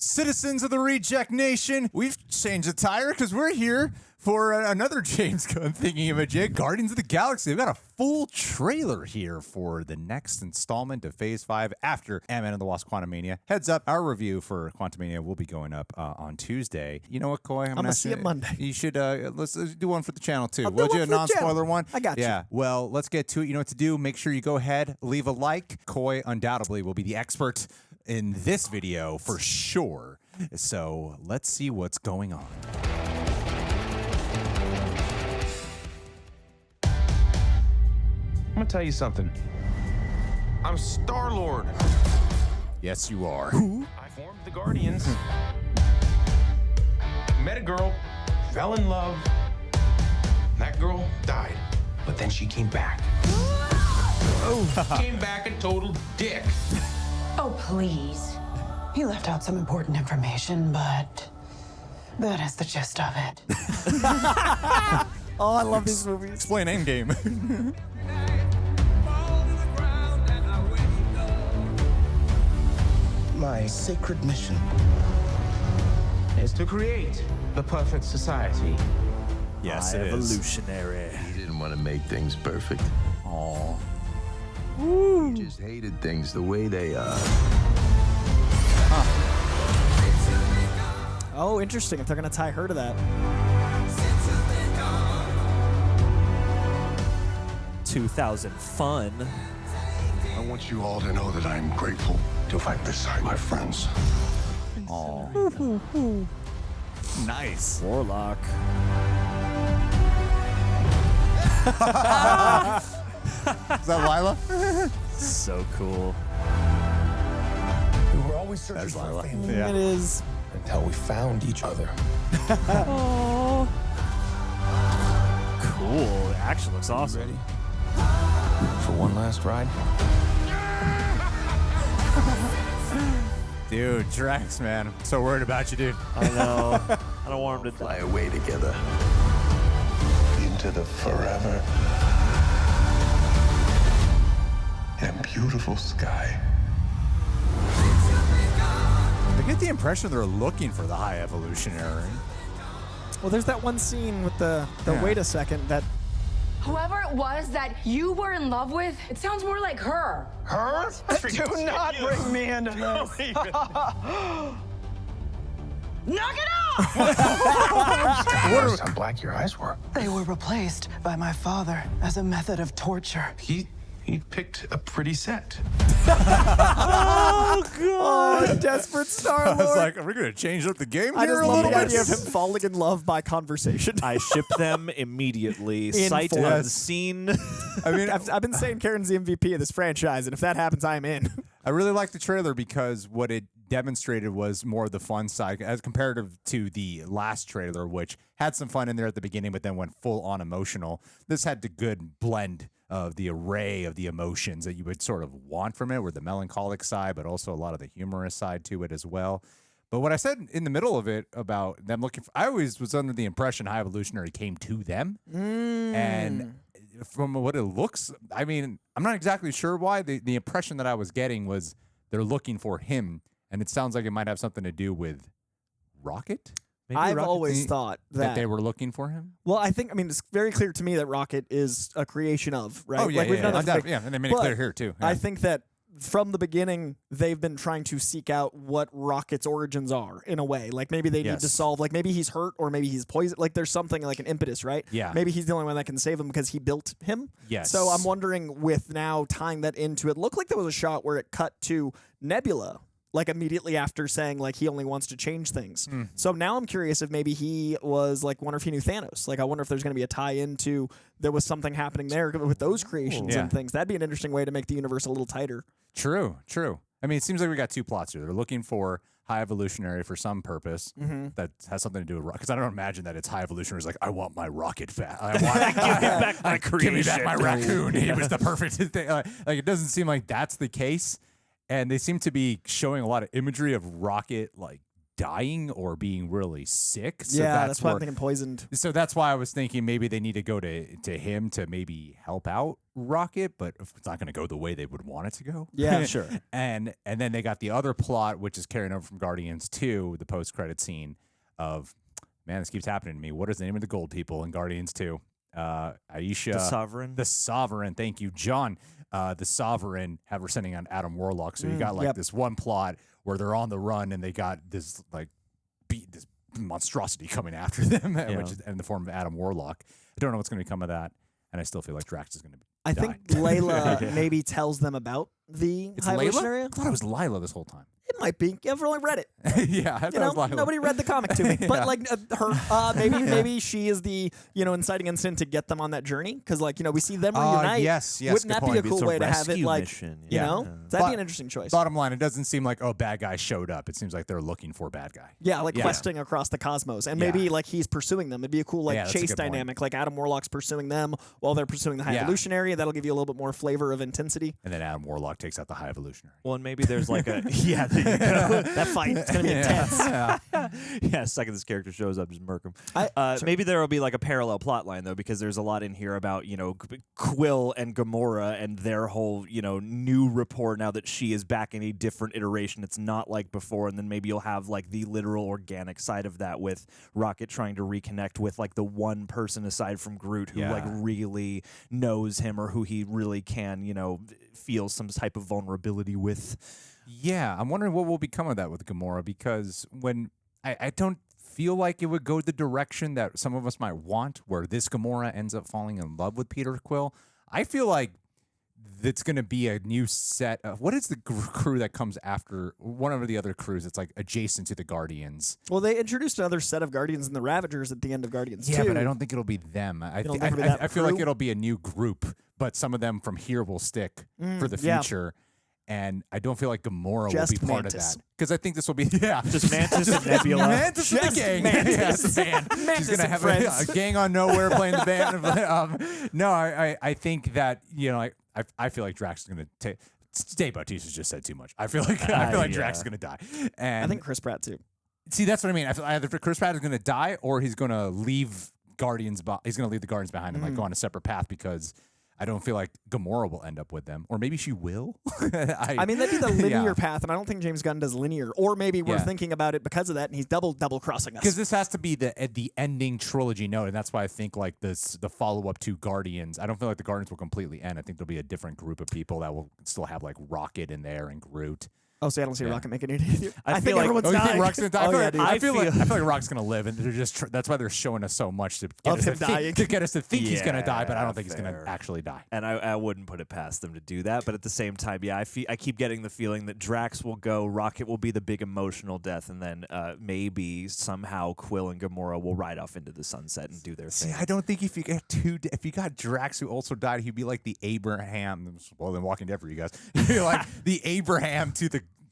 Citizens of the Reject Nation, we've changed the tire because we're here for another James Gunn thingy-a-majig, Guardians of the Galaxy. We've got a full trailer here for the next installment of Phase 5 after Ant-Man and the Wasp Quantumania. Heads up, our review for Quantumania will be going up on Tuesday. You know what, Coy? I'm going to see it Monday. You should, let's do one for the channel, too. Would you? A non-spoiler one? I got you. Yeah, well, let's get to it. You know what to do. Make sure you go ahead, leave a like. Coy undoubtedly will be the expert in this video for sure. So let's see what's going on. I'm gonna tell you something. I'm Star-Lord. Yes, you are. I formed the Guardians. Met a girl, fell in love. That girl died, but then she came back. Came back a total dick. Oh, please. He left out some important information, but that is the gist of it. Oh, I love these movies. Explain Endgame. My sacred mission is to create the perfect society. Yes, it is. Evolutionary. He didn't want to make things perfect. Aw. He just hated things the way they are. Oh, interesting. If they're going to tie her to that. 2000 fun. I want you all to know that I'm grateful to fight beside my friends. Aw. Nice. Warlock. Is that Lylla? So cool. We were always searching That's for Lylla. a family Yeah. It is. until we found each other. Oh. Cool. The action looks awesome. Ready for one last ride? Dude, Drax, man. I'm so worried about you, dude. I know. I don't want him to Fly die. away together. Into the forever and beautiful sky. I get the impression they're looking for the High Evolutionary. Well, there's that one scene with the Yeah. wait a second that Whoever it was that you were in love with, it sounds more like her. Her? Do not bring me into this. Knock it off! Noticed how black your eyes were. They were replaced by my father as a method of torture. He picked a pretty set. oh, desperate I was Star-Lord. like, are we going to change up the game I here just a love little the bit? idea of him falling in love by conversation. I ship them immediately. Sight full. unseen. I mean, I've been saying Karen's the MVP of this franchise, and if that happens, I'm in. I really like the trailer because what it demonstrated was more of the fun side as comparative to the last trailer, which had some fun in there at the beginning, but then went full on emotional. This had the good blend of the array of the emotions that you would sort of want from it, with the melancholic side, but also a lot of the humorous side to it as well. But what I said in the middle of it about them looking for, I always was under the impression High Evolutionary came to them. And from what it looks, I mean, I'm not exactly sure why. The impression that I was getting was they're looking for him, and it sounds like it might have something to do with Rocket. Maybe I've Rocket always thing- thought that that. they were looking for him. Well, I mean, it's very clear to me that Rocket is a creation of, right? Oh yeah, Like, we've yeah, known yeah. that from Undoubtedly, yeah, and they made it But clear here too. I Yeah. think that from the beginning, they've been trying to seek out what Rocket's origins are in a way. Like maybe they need to Yes. solve, like maybe he's hurt or maybe he's poisoned. Like there's something like an impetus, right? Yeah. Maybe he's the only one that can save him because he built him. Yes. So I'm wondering with now tying that into it, looked like there was a shot where it cut to Nebula. Like immediately after saying like he only wants to change things. So now I'm curious if maybe he was like, wonder if he knew Thanos. Like I wonder if there's going to be a tie into there was something happening there with those creations Yeah. and things. That'd be an interesting way to make the universe a little tighter. True. I mean, it seems like we got two plots here. They're looking for High Evolutionary for some purpose that has something to do with Rocket. Because I don't imagine that it's High Evolutionary is like, I want my Rocket fat. I want give me back my Raccoon. He was the perfect thing. Like it doesn't seem like that's the case. And they seem to be showing a lot of imagery of Rocket like dying or being really sick. So Yeah, that's why I'm where- thinking poisoned. So that's why I was thinking maybe they need to go to him to maybe help out Rocket, but it's not going to go the way they would want it to go. Yeah, sure. And then they got the other plot, which is carrying over from Guardians 2, the post-credit scene of, man, this keeps happening to me. What is the name of the gold people in Guardians 2? Aisha. The Sovereign. The Sovereign. Thank you, John. The Sovereign have her sending on Adam Warlock. So you got like this one plot where they're on the run and they got this like this monstrosity coming after them, which is in the form of Adam Warlock. I don't know what's going to become of that, and I still feel like Drax is going to. I think Lylla maybe tells them about the It's High Layla? Evolutionary. I thought it was Lylla this whole time. It might be. I've only read it. Yeah, I thought You know, it was Lylla. nobody read the comic to me, but like her, maybe she is the inciting incident to get them on that journey because like we see them reunite. Yes, Wouldn't good that point. be a Maybe cool it's a way to have it rescue like mission, you yeah. know? Yeah. That'd be But- an interesting choice. Bottom line, it doesn't seem like bad guy showed up. It seems like they're looking for a bad guy. Yeah, like Yeah. questing across the cosmos, and Yeah. maybe like he's pursuing them. It'd be a cool like Yeah, that's a chase good point. dynamic, like Adam Warlock's pursuing them while they're pursuing the High Yeah. Evolutionary. That'll give you a little bit more flavor of intensity. And then Adam Warlock takes out the High Evolutionary. Well, and maybe there's like a yeah, there you go. That fight, it's gonna be intense. Yeah, second this character shows up, just murk him. Sorry. Maybe there will be like a parallel plot line though, because there's a lot in here about Quill and Gamora and their whole new rapport now that she is back in a different iteration. It's not like before, and then maybe you'll have like the literal organic side of that with Rocket trying to reconnect with like the one person aside from Groot who like really knows him or who he really can feel some type of vulnerability with. Yeah, I'm wondering what will become of that with Gamora because when I don't feel like it would go the direction that some of us might want, where this Gamora ends up falling in love with Peter Quill. I feel like it's going to be a new set of what is the crew that comes after one of the other crews that's like adjacent to the Guardians. Well, they introduced another set of Guardians and the Ravagers at the end of Guardians 2. Yeah, but I don't think it'll be them. I It'll never be that I feel like crew? it'll be a new group, but some of them from here will stick for the yeah. future. And I don't feel like Gamora Just will be part Mantis. of that because I think this will be just Mantis and Nebula. Mantis and the Just gang. Mantis. Yes, the band. Mantis She's gonna and have friends. a gang on nowhere playing the band. No, I think that I feel like Drax is gonna take. Dave Bautista just said too much. I feel like Drax is gonna die. And I think Chris Pratt too. see, that's what I mean. I feel either Chris Pratt is gonna die or he's gonna leave Guardians. He's gonna leave the Guardians behind and like go on a separate path because I don't feel like Gamora will end up with them, or maybe she will. I mean, that'd be the linear path, and I don't think James Gunn does linear. Or maybe we're Yeah. thinking about it because of that, and he's double crossing us. Because this has to be the ending trilogy note, and that's why I think like the follow up to Guardians. I don't feel like the Guardians will completely end. I think there'll be a different group of people that will still have like Rocket in there and Groot. Oh, see, I don't see Yeah. Rocket making it. I feel think like- everyone's Oh, you dying. think Rock's gonna die? Oh, yeah, dude. I feel like Rock's gonna live, and they're just that's why they're showing us so much to get Of us him to dying. think, to get us to think he's gonna die, but I Yeah, don't think he's gonna fair. actually die. And I wouldn't put it past them to do that, but at the same time, yeah, I keep getting the feeling that Drax will go, Rocket will be the big emotional death, and then maybe somehow Quill and Gamora will ride off into the sunset and do their See, thing. I don't think if you got Drax who also died, he'd be like the Abraham. Well, then Walking Dead for you guys. He'd be like the Abraham to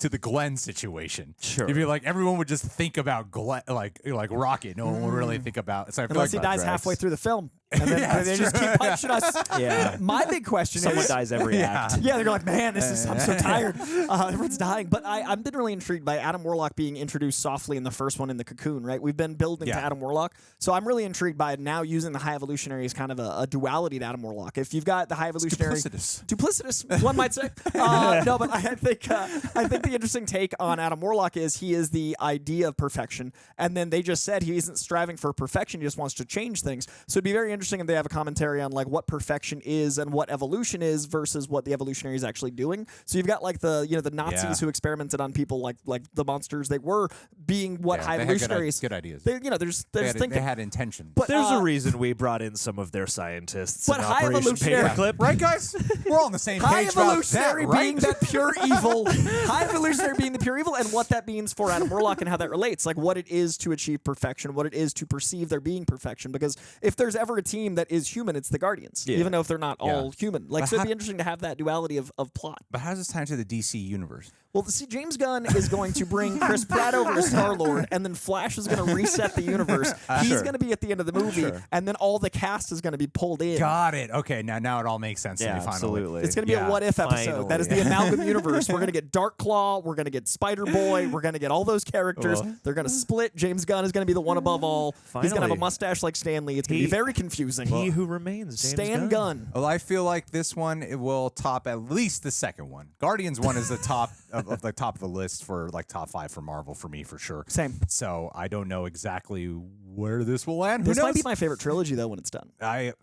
the Glenn situation. Sure. It'd be like everyone would just think about Glenn, like Rocket. No one would really think about. So I feel Unless he like dies halfway through the film, and then Yeah, they that's just keep punching us. Yeah. My big question Someone is, dies every act. yeah, they're like, man, I'm so tired. Everyone's dying. But I've been really intrigued by Adam Warlock being introduced softly in the first one in the Cocoon, right? We've been building to Yeah. Adam Warlock. So I'm really intrigued by now using the High Evolutionary as kind of a duality to Adam Warlock. If you've got the High Evolutionary. Duplicitous, one might say. No, but I think the interesting take on Adam Warlock is he is the idea of perfection. And then they just said he isn't striving for perfection. He just wants to change things. So it'd be very interesting if they have a commentary on like what perfection is and what evolution is versus what the evolutionary is actually doing. So you've got like the Nazis Yeah. who experimented on people like the monsters they were being what High they had Evolutionaries. good ideas. They're just thinking. They had intentions. But There's a reason we brought in some of their scientists But in High Operation Evolutionary- Paperclip. right, guys? We're all on the same High page about Evolutionary that, right? being that pure evil. High Evolutionary being the pure evil, and what that means for Adam Warlock and how that relates. Like what it is to achieve perfection, what it is to perceive there being perfection. Because if there's ever a team that is human, it's the Guardians. Yeah. Even though if they're not all human. Like But so it'd how- be interesting to have that duality of plot. But how does this tie into the DC universe? Well, see, James Gunn is going to bring Chris Pratt over to Star-Lord, and then Flash is going to reset the universe. He's going to be at the end of the movie, and then all the cast is going to be pulled in. Got it. Okay, now it all makes sense to me finally. Absolutely. It's going to be a what-if episode. That is the amalgam universe. We're going to get Dark Claw. We're going to get Spider-Boy. We're going to get all those characters. They're going to split. James Gunn is going to be the one above all. He's going to have a mustache like Stan Lee. It's going to be very confusing. He who remains, James Stan Gunn. Well, I feel like this one it will top at least the second one. Guardians one is the top of the top of the list for like top 5 for Marvel for me for sure. Same. So I don't know exactly where this will land. This Who might knows? be my favorite trilogy though when it's done. I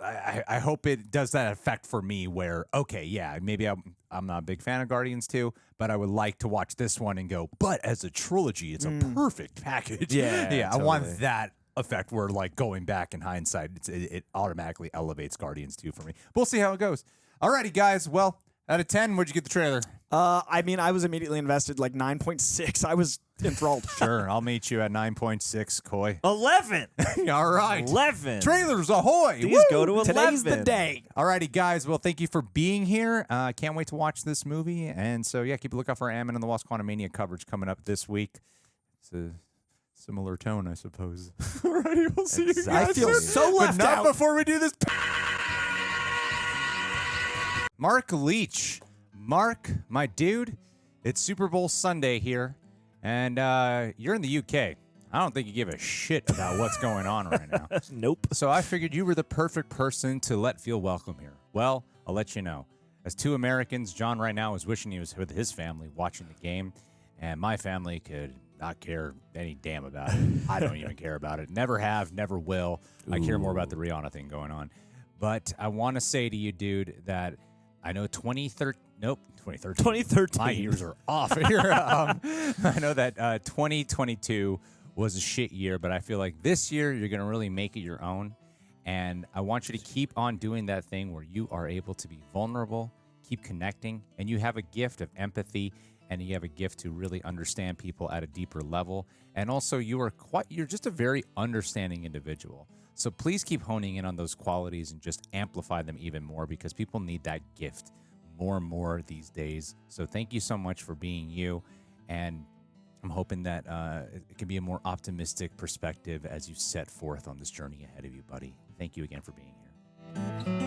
hope it does that effect for me where okay, yeah, maybe I'm not a big fan of Guardians 2, but I would like to watch this one and go, but as a trilogy, it's a perfect package. Yeah, I totally. want that effect where like going back in hindsight, it automatically elevates Guardians 2 for me. We'll see how it goes. Alrighty, guys. Well, out of 10, what'd you get the trailer? I mean, I was immediately invested like 9.6. I was enthralled. Sure, I'll meet you at 9.6, Coy. 11. All right. 11. Trailers ahoy! These Woo! go to 11. Today's the day. Alrighty, guys. Well, thank you for being here. Can't wait to watch this movie. And so, yeah, keep a lookout for Ammon and the Wasp Quantumania coverage coming up this week. It's a similar tone, I suppose. Alrighty, we'll see you guys. I feel soon. so left But not out. before we do this. Mark Leach. Mark, my dude, it's Super Bowl Sunday here, and you're in the UK. I don't think you give a shit about what's going on right now. Nope. So I figured you were the perfect person to let feel welcome here. Well, I'll let you know. As 2 Americans, John right now is wishing he was with his family watching the game, and my family could not care any damn about it. I don't even care about it. Never have, never will. I care more about the Rihanna thing going on. But I want to say to you, dude, that I know 2013. Nope, 2013. 2013. My years are off here. I know that 2022 was a shit year, but I feel like this year you're going to really make it your own. And I want you to keep on doing that thing where you are able to be vulnerable, keep connecting, and you have a gift of empathy, and you have a gift to really understand people at a deeper level. And also you're just a very understanding individual. So please keep honing in on those qualities and just amplify them even more because people need that gift more and more these days. So thank you so much for being you. And I'm hoping that it can be a more optimistic perspective as you set forth on this journey ahead of you, buddy. Thank you again for being here.